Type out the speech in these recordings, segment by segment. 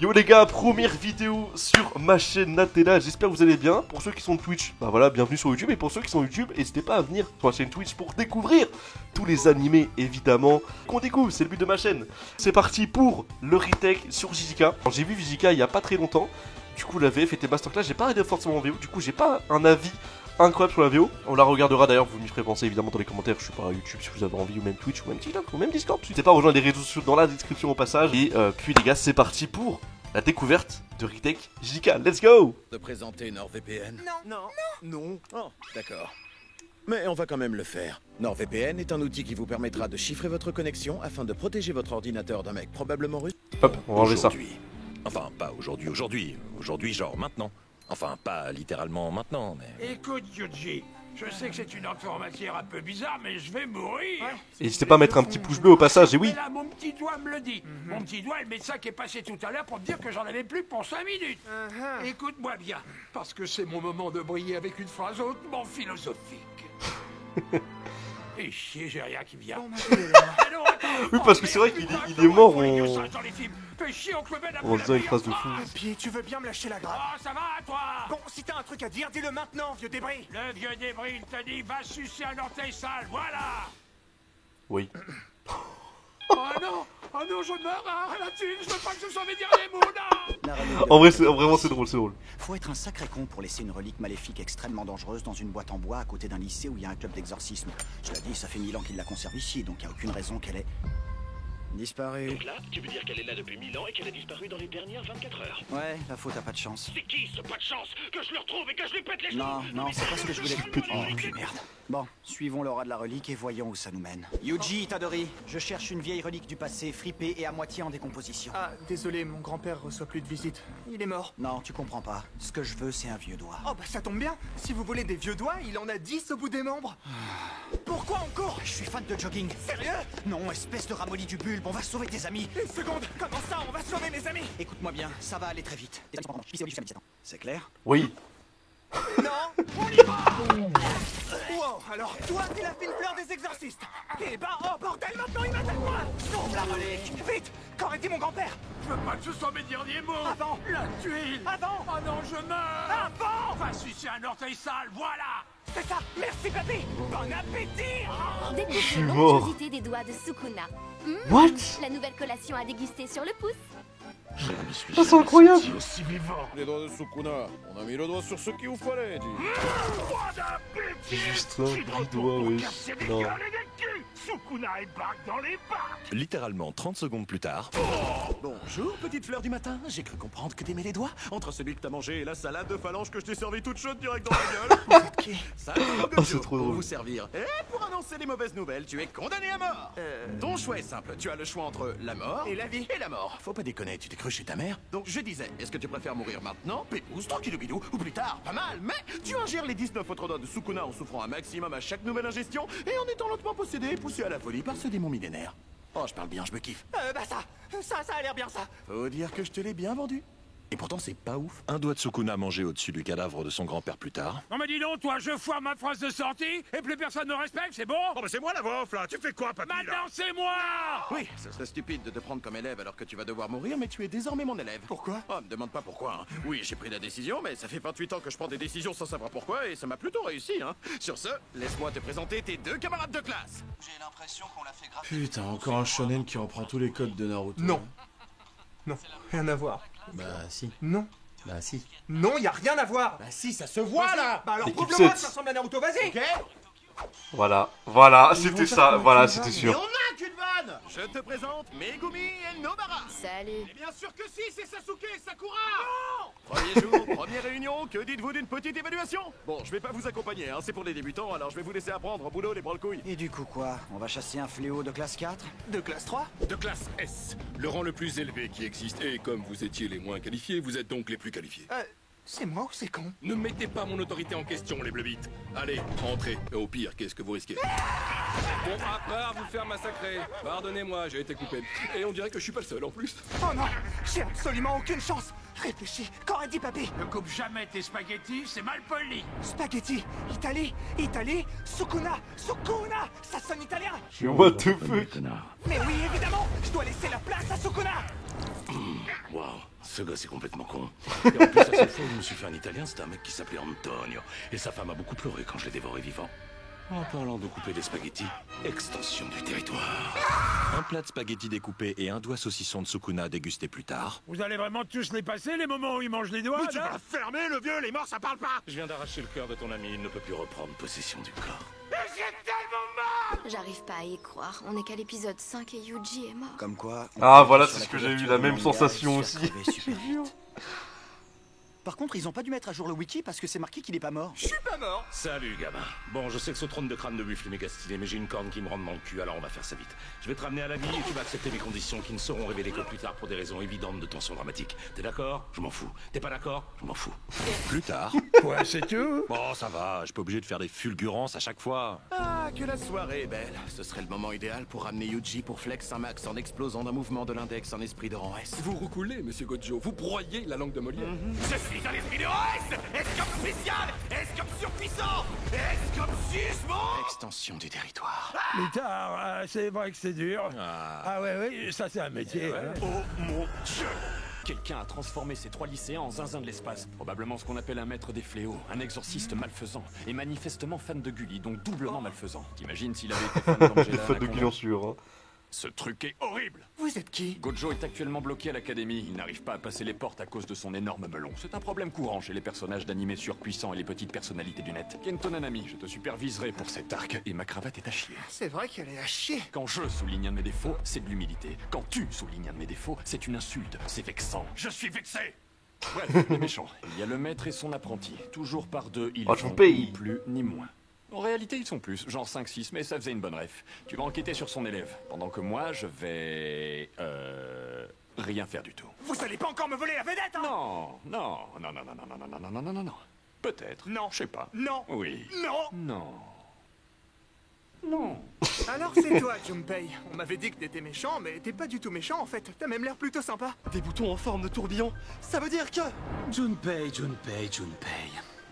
Yo les gars, première vidéo sur ma chaîne Natella, j'espère que vous allez bien. Pour ceux qui sont de Twitch, bah voilà, bienvenue sur YouTube. Et pour ceux qui sont YouTube, n'hésitez pas à venir sur ma chaîne Twitch pour découvrir tous les animés, évidemment, qu'on découvre, c'est le but de ma chaîne. C'est parti pour le retake sur Vizika. J'ai vu Vizika il y a pas très longtemps. Du coup la VF était masterclass, j'ai pas regardé forcément en VO, du coup j'ai pas un avis incroyable sur la VO. On la regardera d'ailleurs, vous m'y ferez penser évidemment dans les commentaires. Je suis pas à YouTube si vous avez envie, ou même Twitch, ou même TikTok, ou même Discord. N'hésitez pas à rejoindre les réseaux sociaux dans la description au passage. Et puis les gars, c'est parti pour la découverte de retake Vizika. Let's go. De présenter NordVPN? Non. Non. Oh, d'accord. Mais on va quand même le faire. NordVPN est un outil qui vous permettra de chiffrer votre connexion afin de protéger votre ordinateur d'un mec probablement russe. Hop, on va enlever ça. Enfin, pas aujourd'hui. Aujourd'hui, genre maintenant. Enfin, pas littéralement maintenant, mais... Écoute, Yuji, je sais que c'est une information un peu bizarre, mais je vais mourir. Et n'hésitez pas à mettre un petit pouce bleu au passage, et oui. Mais là, mon petit doigt me le dit. Mon petit doigt, le médecin qui est passé tout à l'heure pour me dire que j'en avais plus pour 5 minutes. Écoute-moi bien, parce que c'est mon moment de briller avec une phrase hautement philosophique. Et chier, j'ai rien qui vient. Oui, parce que c'est vrai qu'il est mort en faisant une phrase de fou. Puis tu veux bien me lâcher la grappe? Oh, ça va, toi? Bon, si t'as un truc à dire, dis-le maintenant, vieux débris. Le vieux débris, il te dit, va sucer un orteil sale, voilà. Oui. Oh non, je meurs, la thune, je veux pas que ce soit mes derniers mots, non. La relique de- En vrai, vraiment c'est drôle, c'est drôle. Faut être un sacré con pour laisser une relique maléfique extrêmement dangereuse dans une boîte en bois à côté d'un lycée où il y a un club d'exorcisme. Cela dit, ça fait 1000 ans qu'il la conserve ici, donc il n'y a aucune raison qu'elle ait disparu. Donc là, tu veux dire qu'elle est là depuis 1000 ans et qu'elle a disparu dans les dernières 24 heures. Ouais, la faute a pas de chance. C'est qui ce pas de chance? Que je le retrouve et que je lui pète les Non, c'est pas ce que je voulais. Oh, cul, merde. Bon, suivons l'aura de la relique et voyons où ça nous mène. Yuji Itadori, je cherche une vieille relique du passé, fripée et à moitié en décomposition. Ah, désolé, mon grand-père reçoit plus de visites. Il est mort. Non, tu comprends pas. Ce que je veux, c'est un vieux doigt. Oh bah ça tombe bien. Si vous voulez des vieux doigts, il en a 10 au bout des membres. Pourquoi on court? Je suis fan de jogging. Sérieux? Non, espèce de ramolli du bulbe, on va sauver tes amis. Une seconde. Comment ça, on va sauver mes amis? Écoute-moi bien, ça va aller très vite. C'est clair? Oui. Non, on y va. Wow, alors toi, t'es la fine fleur des exorcistes. Eh ben, oh bordel, maintenant il m'attaque moi. Sauve la relique. Vite. Qu'aurait dit mon grand-père? Je veux pas que ce soit mes derniers mots. Avant. La tuile. Avant. Oh non, je meurs. Avant. Va sucer un orteil sale, voilà. C'est ça. Merci, papy. Bon appétit. Découvrez mort. l'onctuosité des doigts de Sukuna. What? La nouvelle collation à déguster sur le pouce. Ah, c'est incroyable. Aussi vivant. Les doigts de Sukuna, on a mis le doigt sur ce qu'il vous fallait, dis. Juste un bruit de doigt, oui. Non. Sukuna est back dans les bacs. Littéralement 30 secondes plus tard. Bonjour, petite fleur du matin. J'ai cru comprendre que t'aimais les doigts. Entre celui que t'as mangé et la salade de phalange que je t'ai servi toute chaude direct dans la gueule. Ça, Oh, c'est trop pour drôle. vous servir. Et pour annoncer les mauvaises nouvelles, tu es condamné à mort. Ton choix est simple. Tu as le choix entre la mort Et la vie. Et la mort. Faut pas déconner, tu t'es cru chez ta mère. Donc je disais, est-ce que tu préfères mourir maintenant, pépouze, tranquillou bidou, ou plus tard, pas mal, mais tu ingères les 19 autres doigts de Sukuna en souffrant un maximum à chaque nouvelle ingestion et en étant lentement possédé et poussé à la folie par ce démon millénaire. Oh, je parle bien, je me kiffe. Bah ça a l'air bien ça. Faut dire que je te l'ai bien vendu. Et pourtant, c'est pas ouf. Un doigt de Sukuna mangé au-dessus du cadavre de son grand-père plus tard. Non mais dis donc, toi, je foire ma phrase de sortie et plus personne me respecte, c'est bon? Oh, mais c'est moi la voix off là. Tu fais quoi, papy là? Maintenant, c'est moi. Oui, ce serait stupide de te prendre comme élève alors que tu vas devoir mourir, mais tu es désormais mon élève. Pourquoi? Oh, me demande pas pourquoi. Hein. Oui, j'ai pris la décision, mais ça fait 28 ans que je prends des décisions sans savoir pourquoi, et ça m'a plutôt réussi, hein. Sur ce, laisse-moi te présenter tes deux camarades de classe. J'ai l'impression qu'on l'a fait grave. Putain, encore un shonen qui reprend tous les codes de Naruto. Non. Non, rien à voir. Bah si. Non. Bah si. Non, y a rien à voir. Bah si, ça se voit là. Bah alors Équipe prouve-le-moi 7. que ça ressemble à Naruto, vas-y. Ok? Voilà, c'était ça, voilà, c'était Et sûr. on a qu'une vanne. Je te présente Megumi et Nobara. Salut. Et bien sûr que si, c'est Sasuke et Sakura. Premier jour, première réunion, que dites-vous d'une petite évaluation? Bon, je vais pas vous accompagner, hein, c'est pour les débutants, alors je vais vous laisser apprendre au boulot les branle-couilles. Et du coup quoi? On va chasser un fléau de classe 4? De classe 3. De classe S, le rang le plus élevé qui existe. Et comme vous étiez les moins qualifiés, vous êtes donc les plus qualifiés. C'est moi ou c'est con? Ne mettez pas mon autorité en question, les bleubites. Allez, entrez. Au pire, qu'est-ce que vous risquez? Bon, après à vous faire massacrer. Pardonnez-moi, j'ai été coupé. Et on dirait que je suis pas le seul en plus. Oh non, j'ai absolument aucune chance. Réfléchis, qu'aurait dit papy? Ne coupe jamais tes spaghettis, c'est mal poli. Spaghetti, Italie, Sukuna, ça sonne italien. What the fuck? Mais oui, évidemment, je dois laisser la place à Sukuna. Waouh, ce gosse est complètement con. Et en plus, la seule fois où je me suis fait un italien, c'était un mec qui s'appelait Antonio. Et sa femme a beaucoup pleuré quand je l'ai dévoré vivant. En parlant de couper des spaghettis, extension du territoire. Un plat de spaghettis découpés et un doigt saucisson de Sukuna dégusté plus tard. Vous allez vraiment tous les passer, les moments où il mange les doigts, Mais tu là vas fermer, le vieux, les morts, ça parle pas. Je viens d'arracher le cœur de ton ami, il ne peut plus reprendre possession du corps. J'arrive pas à y croire. On est qu'à l'épisode 5 et Yuji est mort. Comme quoi... Ah voilà, c'est ce que j'ai eu, la même sensation aussi. Par contre, ils ont pas dû mettre à jour le wiki parce que c'est marqué qu'il est pas mort. Je suis pas mort. Salut, gamin. Bon, je sais que ce trône de crâne de buffle est méga stylé, mais j'ai une corne qui me rentre dans le cul, alors on va faire ça vite. Je vais te ramener à la vie et tu vas accepter mes conditions qui ne seront révélées que plus tard pour des raisons évidentes de tension dramatique. T'es d'accord? Je m'en fous. T'es pas d'accord? Je m'en fous. Plus tard. Quoi, c'est tout? Bon, ça va, je suis pas obligé de faire des fulgurances à chaque fois. Ah, que la soirée est belle. Ce serait le moment idéal pour ramener Yuji pour flex un max en explosant d'un mouvement de l'index en esprit de rang S. Vous roucoulez, monsieur Gojo. Vous broyez la langue de Molière. Je suis un esprit de rang S. S comme spécial. S comme surpuissant. S comme sismo. Extension du territoire. Plus tard, c'est vrai que c'est dur. Ah ouais, ça c'est un métier. hein. Oh mon Dieu. Quelqu'un a transformé ces 3 lycéens en zinzin de l'espace. Probablement ce qu'on appelle un maître des fléaux, un exorciste malfaisant. Et manifestement fan de Gulli, donc doublement malfaisant. T'imagines s'il avait été fan d'Angela Les fans de Anaconda? Guillon sûr, hein. Ce truc est horrible. Vous êtes qui? Gojo est actuellement bloqué à l'académie. Il n'arrive pas à passer les portes à cause de son énorme melon. C'est un problème courant chez les personnages d'animés surpuissants et les petites personnalités du net. Kento Nanami, je te superviserai pour cet arc et ma cravate est à chier. C'est vrai qu'elle est à chier. Quand je souligne un de mes défauts, c'est de l'humilité. Quand tu soulignes un de mes défauts, c'est une insulte. C'est vexant. Je suis vexé. Bref, les méchants. Il y a le maître et son apprenti. Toujours par deux, ils Oh, font Junpei. ni plus ni moins. En réalité, ils sont plus, genre 5-6, mais ça faisait une bonne ref. Tu vas enquêter sur son élève, pendant que moi, je vais... rien faire du tout. Vous allez pas encore me voler la vedette, hein? Non, non, non, non, non, non, non, non, non, non, non, non, non. Peut-être. Non. Je sais pas. Non. Oui. Non. Non. Non. Alors c'est toi, Junpei. On m'avait dit que t'étais méchant, mais t'es pas du tout méchant en fait. T'as même l'air plutôt sympa. Des boutons en forme de tourbillon, ça veut dire que... Junpei.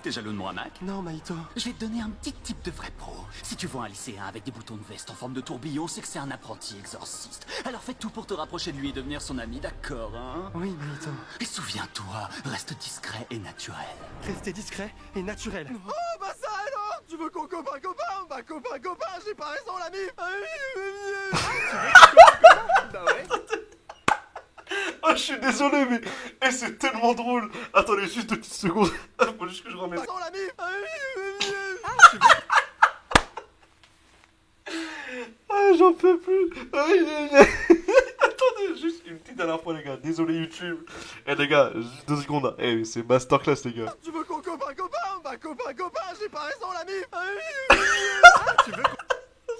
T'es jaloux de moi, Mac? Non, Maito. Je vais te donner un petit type de vrai pro. Si tu vois un lycéen avec des boutons de veste en forme de tourbillon, c'est que c'est un apprenti exorciste. Alors fais tout pour te rapprocher de lui et devenir son ami, d'accord, hein? Oui, Maito. Et souviens-toi, reste discret et naturel. Restez discret et naturel. Oh, bah ça alors! Tu veux qu'on copain-copain? Bah copain-copain, j'ai pas raison, l'ami! Bah ouais. Ah, je suis désolé, mais eh, c'est tellement drôle. Attendez juste 2 petites secondes. Faut juste que je remette. Sans l'ami! Ah, j'en peux plus. Attendez, juste une petite dernière fois, les gars. Désolé, YouTube. Eh, les gars, juste 2 secondes. Là. Eh, c'est masterclass, les gars. Tu veux qu'on copain-copain? Bah copain-copain, j'ai pas raison, l'ami! Tu veux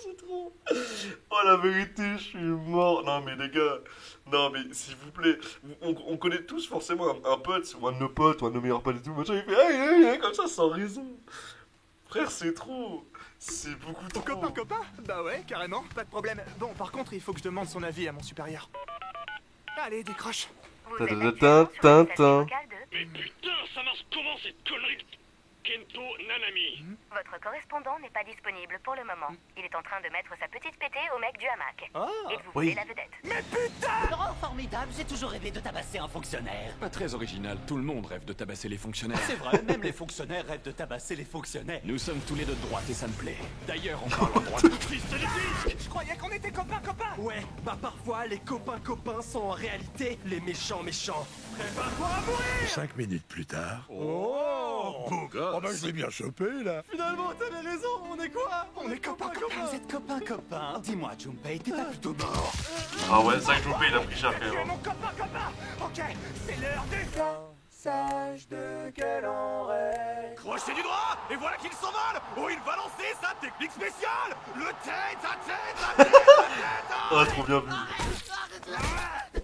C'est trop. Oh, la vérité, je suis mort. Non, mais les gars. Non, mais s'il vous plaît. On connaît tous forcément un pote, ou un de nos potes, ou un de nos meilleurs potes et tout. Machin, il fait aïe, comme ça, sans raison. Frère, c'est trop. C'est beaucoup trop. copain? Bah ouais, carrément, pas de problème. Bon, par contre, il faut que je demande son avis à mon supérieur. Allez, décroche. Tintin. Mais putain, ça marche comment cette connerie? Kento Nanami. Votre correspondant n'est pas disponible pour le moment. Il est en train de mettre sa petite pétée au mec du hamac. Et vous voulez la vedette. Oh, formidable, j'ai toujours rêvé de tabasser un fonctionnaire. Pas très original, tout le monde rêve de tabasser les fonctionnaires. C'est vrai, même les fonctionnaires rêvent de tabasser les fonctionnaires. Nous sommes tous les deux de droite et ça me plaît. D'ailleurs, on parle en droite de fils de l'église. Je croyais qu'on était copains-copains. Ouais, bah parfois, les copains-copains sont en réalité les méchants-méchants. Prépare-toi à mourir. 5 minutes plus tard. Oh, beau gosse. Oh bah je l'ai bien chopé là. Finalement, t'avais raison, on est quoi? On est copains-copains. Vous êtes copains. Dis-moi, Junpei, t'es pas plutôt mort? Ah ouais, ça, Junpei, il a pris cher quand Tu es même. mon copain-copain. Ok, c'est l'heure du... Sage de quel on rêve. Crochet du droit, et voilà qu'il s'envole. Oh, il va lancer sa technique spéciale. Le tête à tête. Ah, trop bien vu.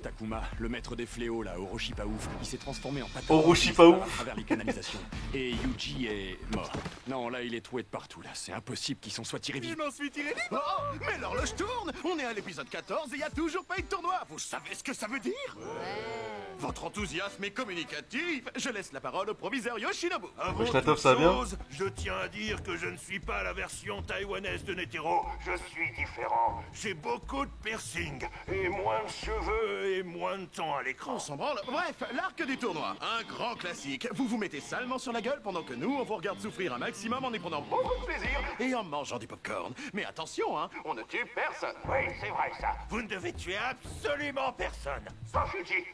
Takuma, le maître des fléaux là, Orochi pas ouf, il s'est transformé en patate Orochi pas ouf. à travers les canalisations. Et Yuji est mort. Non, là il est troué de partout là, c'est impossible qu'il s'en soit tiré Je vivant. m'en suis tiré vivant. Oh, mais l'horloge tourne. On est à l'épisode 14 et il y a toujours pas eu de tournoi. Vous savez ce que ça veut dire? Votre enthousiasme est communicatif. Je laisse la parole au proviseur Yoshinobu. Wesh, la teuf, ça va bien? Je tiens à dire que je ne suis pas la version taïwanaise de Netero. Je suis différent. J'ai beaucoup de piercings, et moins de cheveux, et moins de temps à l'écran. On s'en branle. Bref, l'arc du tournoi, un grand classique. Vous vous mettez salement sur la gueule pendant que nous, on vous regarde souffrir un maximum en y prenant beaucoup de plaisir et en mangeant du popcorn. Mais attention, hein, on ne tue personne. Oui, c'est vrai ça. Vous ne devez tuer absolument personne. Sans Fuji,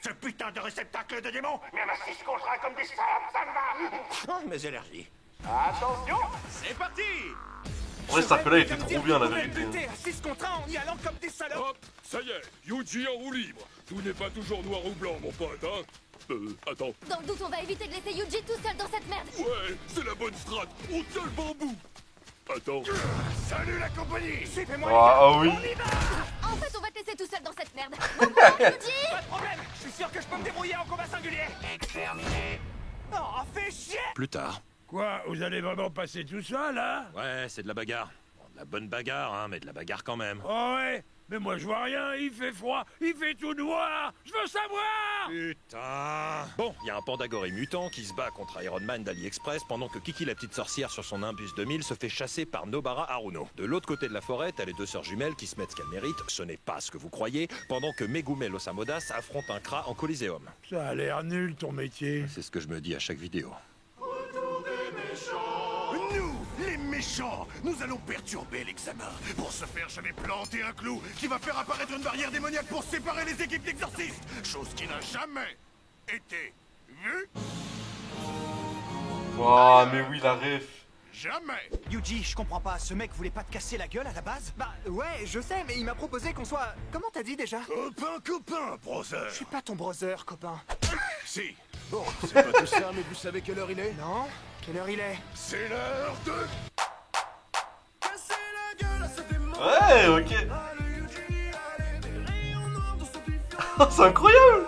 ce putain de réceptacle de démons. Même à 6 contre 1 comme des salades, ça me va. Oh, mes allergies. Attention, c'est parti. En vrai, cet arc-là était trop bien, la vérité. à 6 contre 1 en y allant comme des salopes. Hop, ça y est, Yuji en roue libre. Tout n'est pas toujours noir ou blanc, mon pote, hein. Attends. Dans le doute, on va éviter de laisser Yuji tout seul dans cette merde. Ouais, c'est la bonne strat. On tient le bambou. Attends. Salut la compagnie. Suivez-moi. Ah oui. En fait, on va te laisser tout seul dans cette merde. Bon courage, Yuji. Pas de problème. Je suis sûr que je peux me débrouiller en combat singulier. Exterminé. Oh, fais chier. Plus tard. Quoi, vous allez vraiment passer tout ça, là? Ouais, c'est de la bagarre. Bon, de la bonne bagarre, hein, mais de la bagarre quand même. Oh ouais. Mais moi je vois rien, il fait froid, il fait tout noir. Je veux savoir. Putain. Bon, il y a un pandagoré mutant qui se bat contre Iron Man d'AliExpress pendant que Kiki la petite sorcière sur son Imbus 2000 se fait chasser par Nobara Haruno. De l'autre côté de la forêt, t'as les deux sœurs jumelles qui se mettent ce qu'elles méritent, ce n'est pas ce que vous croyez, pendant que Megume Losamodas affronte un Kra en Coliseum. Ça a l'air nul ton métier. C'est ce que je me dis à chaque vidéo. Nous, les méchants, nous allons perturber l'examen. Pour ce faire, je vais planter un clou qui va faire apparaître une barrière démoniaque pour séparer les équipes d'exorcistes. Chose qui n'a jamais été vue. Waouh, mais oui, la ref. Jamais. Yuji, je comprends pas, ce mec voulait pas te casser la gueule à la base? Bah ouais, je sais, mais il m'a proposé qu'on soit... Comment t'as dit déjà? Copain, brother. Je suis pas ton brother, copain. Si. Bon, c'est pas tout ça, mais vous savez quelle heure il est? Non? Quelle heure il est? C'est l'heure de... Ouais, ok. C'est incroyable.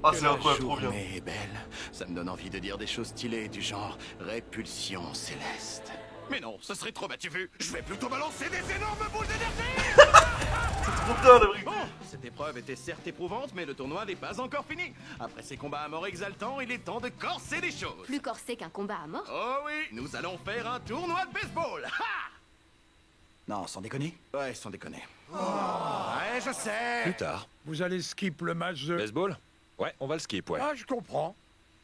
Ah, c'est incroyable, trop bien. Mais belle, ça me donne envie de dire des choses stylées du genre répulsion céleste. Mais non, ce serait trop tu vu. Je vais plutôt balancer des énormes boules d'énergie. Trop bien, la vérité. Bon, cette épreuve était certes éprouvante, mais le tournoi n'est pas encore fini. Après ces combats à mort exaltants, il est temps de corser les choses. Plus corsé qu'un combat à mort. Oh oui, nous allons faire un tournoi de baseball. Ha! Non, sans déconner. Ouais, sans déconner. Ouais, je sais. Plus tard. Vous allez skip le match de... Baseball? Ouais, on va le skip, ouais. Ah, je comprends.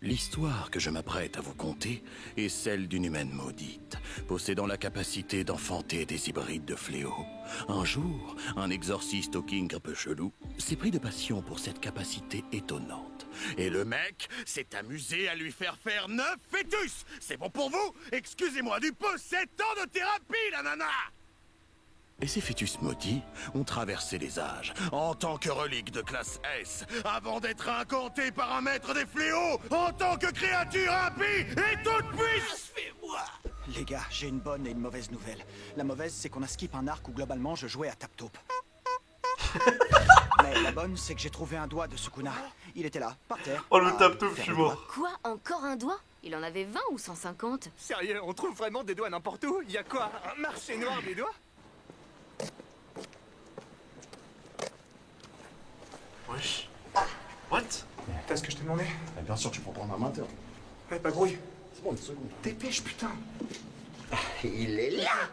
L'histoire que je m'apprête à vous conter est celle d'une humaine maudite, possédant la capacité d'enfanter des hybrides de fléaux. Un jour, un exorciste au king un peu chelou s'est pris de passion pour cette capacité étonnante. Et le mec s'est amusé à lui faire 9 fœtus. C'est bon pour vous? Excusez-moi du peu, 7 ans de thérapie, la nana! Et ces fœtus maudits ont traversé les âges en tant que reliques de classe S, avant d'être incantés par un maître des fléaux en tant que créature impie et toute puissante. Les gars, j'ai une bonne et une mauvaise nouvelle. La mauvaise, c'est qu'on a skip un arc où globalement je jouais à tap-taupe. Mais la bonne, c'est que j'ai trouvé un doigt de Sukuna. Il était là, par terre. Oh, le tap-taupe, je suis mort. Quoi? Encore un doigt? Il en avait 20 ou 150? Sérieux, on trouve vraiment des doigts n'importe où? Y a quoi? Un marché noir des doigts? Wesh. What? T'as ce que je t'ai demandé? Bien sûr, tu peux prendre ma main, toi. Ouais, pas grouille. C'est bon, une seconde. Dépêche, putain. Il est là.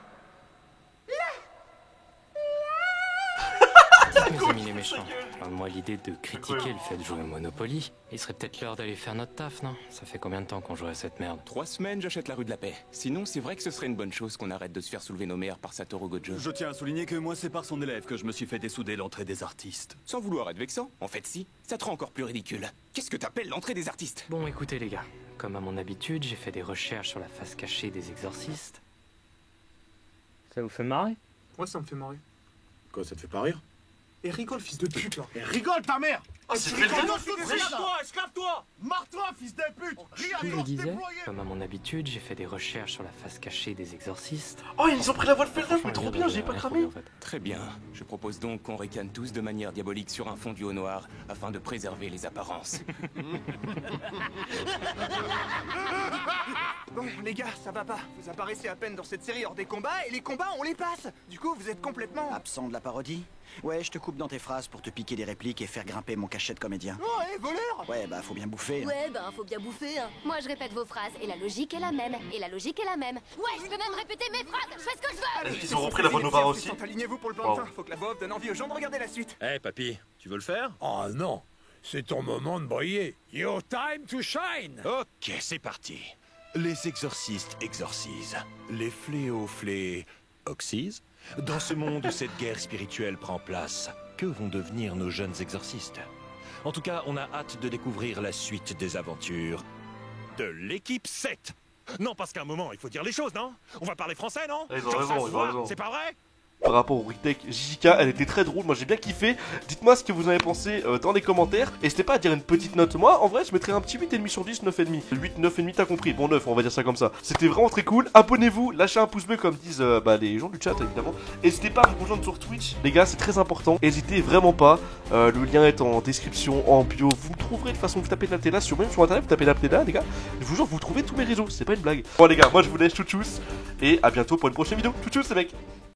Mes amis les méchants, moi l'idée de critiquer le fait de jouer au Monopoly, il serait peut-être l'heure d'aller faire notre taf, non? Ça fait combien de temps qu'on joue à cette merde? 3 semaines, j'achète la rue de la Paix. Sinon, c'est vrai que ce serait une bonne chose qu'on arrête de se faire soulever nos mères par Satoru Gojo. Je tiens à souligner que moi, c'est par son élève que je me suis fait dessouder l'entrée des artistes. Sans vouloir être vexant, en fait si, ça te rend encore plus ridicule. Qu'est-ce que t'appelles l'entrée des artistes? Bon, écoutez les gars, comme à mon habitude, j'ai fait des recherches sur la face cachée des exorcistes. Ça vous fait marrer? Ouais, ça me fait marrer. Quoi, ça te fait pas rire? Et rigole, fils de pute, là. Et rigole, ta mère! Oh, c'est fait le Esclave-toi! Marre-toi, fils de pute! Je vous disais, comme à mon habitude, j'ai fait des recherches sur la face cachée des exorcistes. Oh, ils nous ont pris la voix de Ferreux, mais trop bien, j'ai pas cramé. Très bien. Je propose donc qu'on ricane tous de manière diabolique sur un fond du haut noir, afin de préserver les apparences. Bon, les gars, ça va pas. Vous apparaissez à peine dans cette série hors des combats, et les combats, on les passe. Du coup, vous êtes complètement... Absent de la parodie? Ouais, je te coupe dans tes phrases pour te piquer des répliques et faire grimper mon cachet de comédien. Oh, hé, voleur! Ouais, bah faut bien bouffer. Ouais, ben faut bien bouffer, hein. Moi je répète vos phrases, et la logique est la même. Et la logique est la même. Ouais, je peux même répéter mes phrases, je fais ce que je veux! Ils ont repris la voix de Novara aussi. Alignez-vous pour le plan de fin, faut que la voix off donne envie aux gens de regarder la suite. Eh, papy, tu veux le faire? Oh non, c'est ton moment de briller. Your time to shine. Ok, c'est parti. Les exorcistes exorcisent. Les fléaux oxysent. Dans ce monde où cette guerre spirituelle prend place, que vont devenir nos jeunes exorcistes? En tout cas, on a hâte de découvrir la suite des aventures de l'équipe 7. Non, parce qu'à un moment, il faut dire les choses, non? On va parler français, non? Ils ont raison, ils ont raison. C'est pas vrai? Par rapport au retake JJK, elle était très drôle, moi j'ai bien kiffé. Dites-moi ce que vous en avez pensé dans les commentaires. N'hésitez pas à dire une petite note. Moi en vrai je mettrais un petit 8,5 sur 10, 9,5. 8, 9,5 t'as compris, bon 9 on va dire ça comme ça. C'était vraiment très cool, abonnez-vous, lâchez un pouce bleu comme disent les gens du chat évidemment. N'hésitez pas à me rejoindre sur Twitch, les gars c'est très important. N'hésitez vraiment pas, le lien est en description, en bio. Vous me trouverez de toute façon, vous tapez Naptela, même sur internet vous tapez Naptela les gars. Je vous jure vous trouvez tous mes réseaux, c'est pas une blague. Bon les gars, moi je vous laisse, tchou-tchous. Et à bientôt pour une prochaine vidéo, tchou-tchous les mecs.